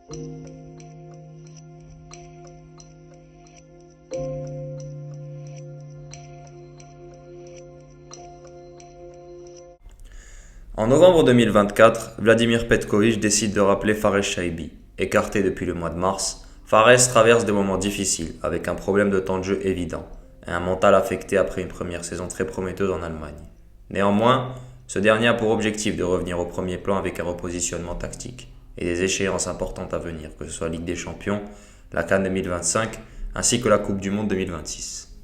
En novembre 2024, Vladimir Petkovic décide de rappeler Fares Shaibi. Écarté depuis le mois de mars, Fares traverse des moments difficiles, avec un problème de temps de jeu évident, et un mental affecté après une première saison très prometteuse en Allemagne. Néanmoins, ce dernier a pour objectif de revenir au premier plan avec un repositionnement tactique, et des échéances importantes à venir, que ce soit la Ligue des Champions, la CAN 2025, ainsi que la Coupe du Monde 2026.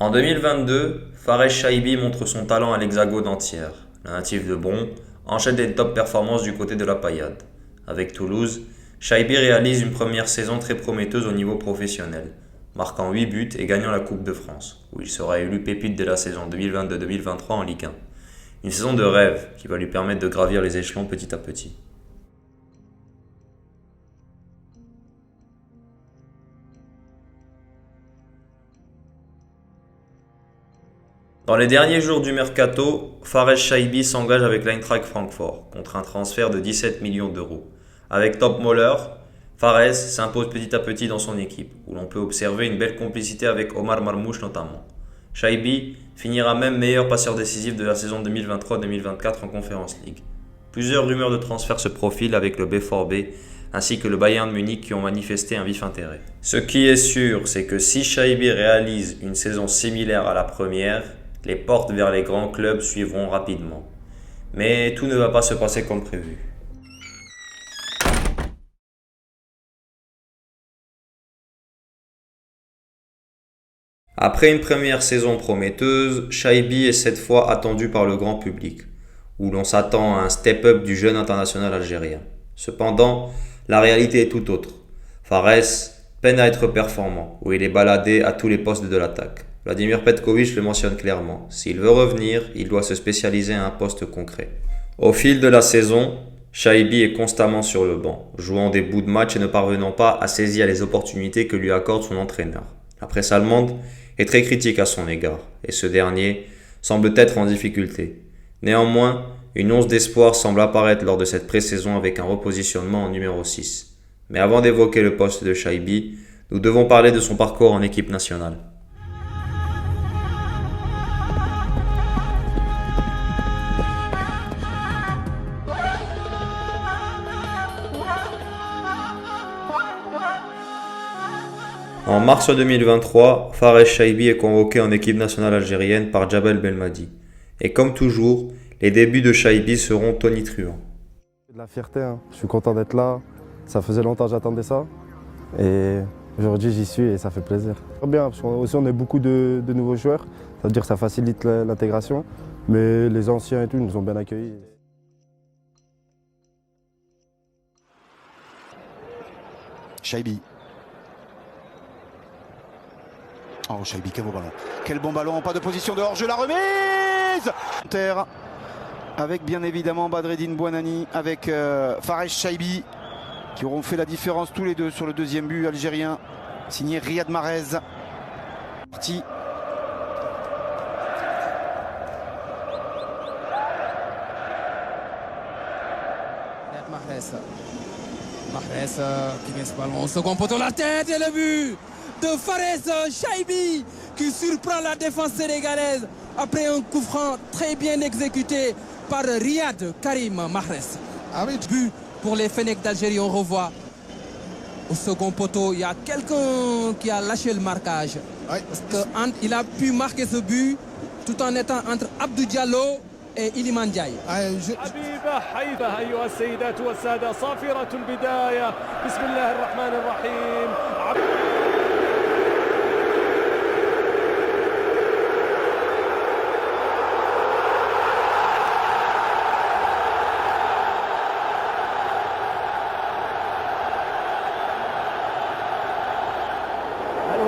En 2022, Fares Shaibi montre son talent à l'Hexagone entière. Le natif de Bron enchaîne des top performances du côté de la paillade. Avec Toulouse, Shaibi réalise une première saison très prometteuse au niveau professionnel, marquant 8 buts et gagnant la Coupe de France, où il sera élu pépite de la saison 2022-2023 en Ligue 1. Une saison de rêve qui va lui permettre de gravir les échelons petit à petit. Dans les derniers jours du mercato, Fares Shaibi s'engage avec l'Eintracht Francfort contre un transfert de 17 millions d'euros. Avec Top Moller, Fares s'impose petit à petit dans son équipe, où l'on peut observer une belle complicité avec Omar Marmouche notamment. Shaibi finira même meilleur passeur décisif de la saison 2023-2024 en Conference League. Plusieurs rumeurs de transfert se profilent avec le B4B ainsi que le Bayern Munich qui ont manifesté un vif intérêt. Ce qui est sûr, c'est que si Shaibi réalise une saison similaire à la première, les portes vers les grands clubs suivront rapidement. Mais tout ne va pas se passer comme prévu. Après une première saison prometteuse, Shaibi est cette fois attendu par le grand public, où l'on s'attend à un step-up du jeune international algérien. Cependant, la réalité est tout autre. Fares peine à être performant, où il est baladé à tous les postes de l'attaque. Vladimir Petkovic le mentionne clairement. S'il veut revenir, il doit se spécialiser à un poste concret. Au fil de la saison, Shaibi est constamment sur le banc, jouant des bouts de match et ne parvenant pas à saisir les opportunités que lui accorde son entraîneur. La presse allemande est très critique à son égard, et ce dernier semble être en difficulté. Néanmoins, une once d'espoir semble apparaître lors de cette pré-saison avec un repositionnement en numéro 6. Mais avant d'évoquer le poste de Shaibi, nous devons parler de son parcours en équipe nationale. En mars 2023, Fares Shaibi est convoqué en équipe nationale algérienne par Djabel Belmadi. Et comme toujours, les débuts de Shaibi seront tonitruants. C'est de la fierté, hein. Je suis content d'être là. Ça faisait longtemps que j'attendais ça. Et aujourd'hui, j'y suis et ça fait plaisir. Bien, parce qu'on on est beaucoup de nouveaux joueurs. Ça veut dire que ça facilite l'intégration. Mais les anciens et tout, ils nous ont bien accueillis. Shaibi. Oh, Shaibi, quel beau ballon. Quel bon ballon, pas de position de hors-jeu, la remise Terre, avec bien évidemment Badreddine Bouanani, avec Fares Shaibi, qui auront fait la différence tous les deux sur le deuxième but algérien, signé Riyad Mahrez. Parti. Mahrez qui met ce ballon au second poteau, la tête et le but de Fares Shaibi qui surprend la défense sénégalaise après un coup franc très bien exécuté par Riyad Karim Mahrez. But pour les Fennecs d'Algérie, on revoit au second poteau, il y a quelqu'un qui a lâché le marquage. Oui. Parce qu'il a pu marquer ce but tout en étant entre Abdou Diallo et Iliman Ndiaye. حبيبة حيبة أيها السيدات والسادة صافرة البداية بسم الله الرحمن الرحيم هل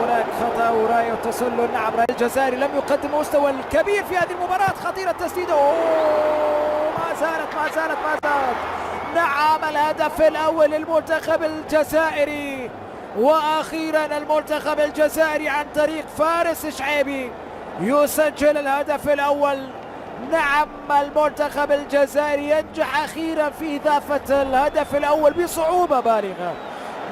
هناك خطأ وراية تسلل؟ نعم، الجزائري لم يقدم مستوى الكبير في هذه المباراة. خطيرة تسديده، ما زالت نعم، الهدف الأول للمنتخب الجزائري، وأخيرا المنتخب الجزائري عن طريق فارس شعيبي يسجل الهدف الأول. نعم المنتخب الجزائري ينجح أخيرا في إضافة الهدف الأول بصعوبة بالغة.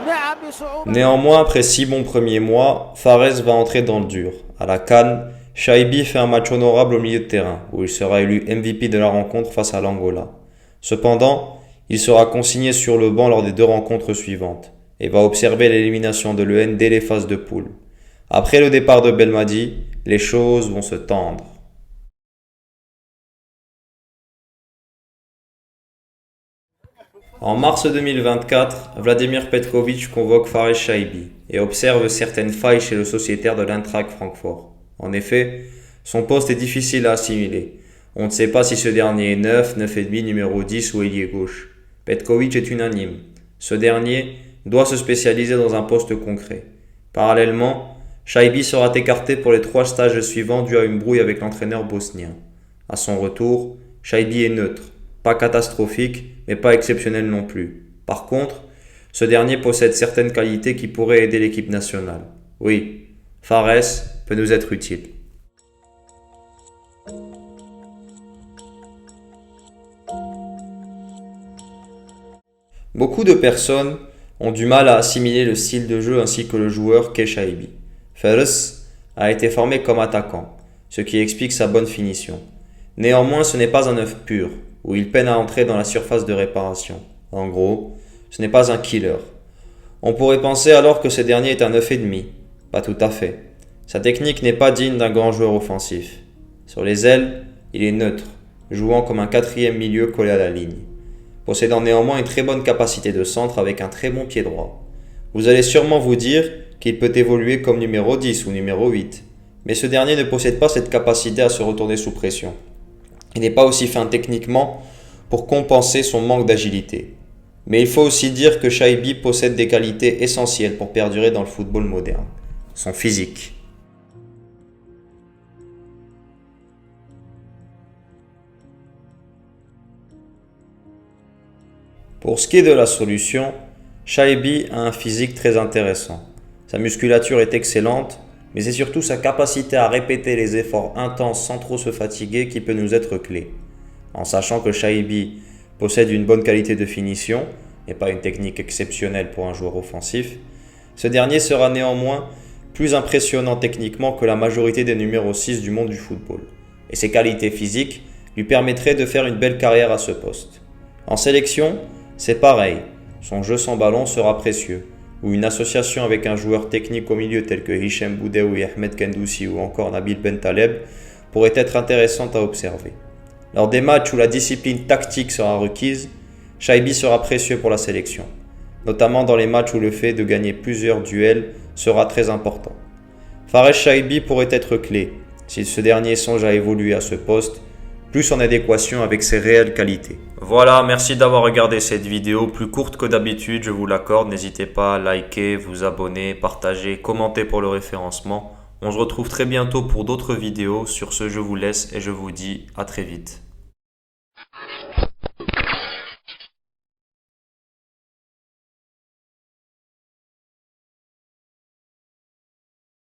نعم بصعوبة. Néanmoins, après 6 bons premiers mois, Fares va entrer dans le dur. À la CAN, Shaibi fait un match honorable au milieu de terrain, où il sera élu MVP de la rencontre face à l'Angola. Cependant, il sera consigné sur le banc lors des 2 rencontres suivantes, et va observer l'élimination de l'EN dès les phases de poule. Après le départ de Belmadi, les choses vont se tendre. En mars 2024, Vladimir Petkovic convoque Fares Shaibi et observe certaines failles chez le sociétaire de l'Eintracht Francfort. En effet, son poste est difficile à assimiler. On ne sait pas si ce dernier est 9, 9,5, numéro 10 ou ailier gauche. Petkovic est unanime. Ce dernier doit se spécialiser dans un poste concret. Parallèlement, Shaibi sera écarté pour les 3 stages suivants dû à une brouille avec l'entraîneur bosnien. À son retour, Shaibi est neutre. Pas catastrophique, mais pas exceptionnel non plus. Par contre, ce dernier possède certaines qualités qui pourraient aider l'équipe nationale. Oui, Fares peut nous être utile. Beaucoup de personnes ont du mal à assimiler le style de jeu ainsi que le joueur qu'est Shaibi. Fares a été formé comme attaquant, ce qui explique sa bonne finition. Néanmoins, ce n'est pas un œuf pur, où il peine à entrer dans la surface de réparation. En gros, ce n'est pas un killer. On pourrait penser alors que ce dernier est un 9,5. Pas tout à fait. Sa technique n'est pas digne d'un grand joueur offensif. Sur les ailes, il est neutre, jouant comme un 4e milieu collé à la ligne. Possédant néanmoins une très bonne capacité de centre avec un très bon pied droit. Vous allez sûrement vous dire qu'il peut évoluer comme numéro 10 ou numéro 8. Mais ce dernier ne possède pas cette capacité à se retourner sous pression. Il n'est pas aussi fin techniquement pour compenser son manque d'agilité. Mais il faut aussi dire que Shaibi possède des qualités essentielles pour perdurer dans le football moderne. Son physique. Pour ce qui est de la solution, Shaibi a un physique très intéressant. Sa musculature est excellente, mais c'est surtout sa capacité à répéter les efforts intenses sans trop se fatiguer qui peut nous être clé. En sachant que Shaibi possède une bonne qualité de finition, et pas une technique exceptionnelle pour un joueur offensif, ce dernier sera néanmoins plus impressionnant techniquement que la majorité des numéros 6 du monde du football. Et ses qualités physiques lui permettraient de faire une belle carrière à ce poste. En sélection, c'est pareil, son jeu sans ballon sera précieux, ou une association avec un joueur technique au milieu tel que Hicham Boudaoui, Ahmed Kendoussi ou encore Nabil Bentaleb pourrait être intéressante à observer. Lors des matchs où la discipline tactique sera requise, Shaibi sera précieux pour la sélection, notamment dans les matchs où le fait de gagner plusieurs duels sera très important. Fares Shaibi pourrait être clé si ce dernier songe à évoluer à ce poste, plus en adéquation avec ses réelles qualités. Voilà, merci d'avoir regardé cette vidéo, plus courte que d'habitude, je vous l'accorde. N'hésitez pas à liker, vous abonner, partager, commenter pour le référencement. On se retrouve très bientôt pour d'autres vidéos. Sur ce, je vous laisse et je vous dis à très vite.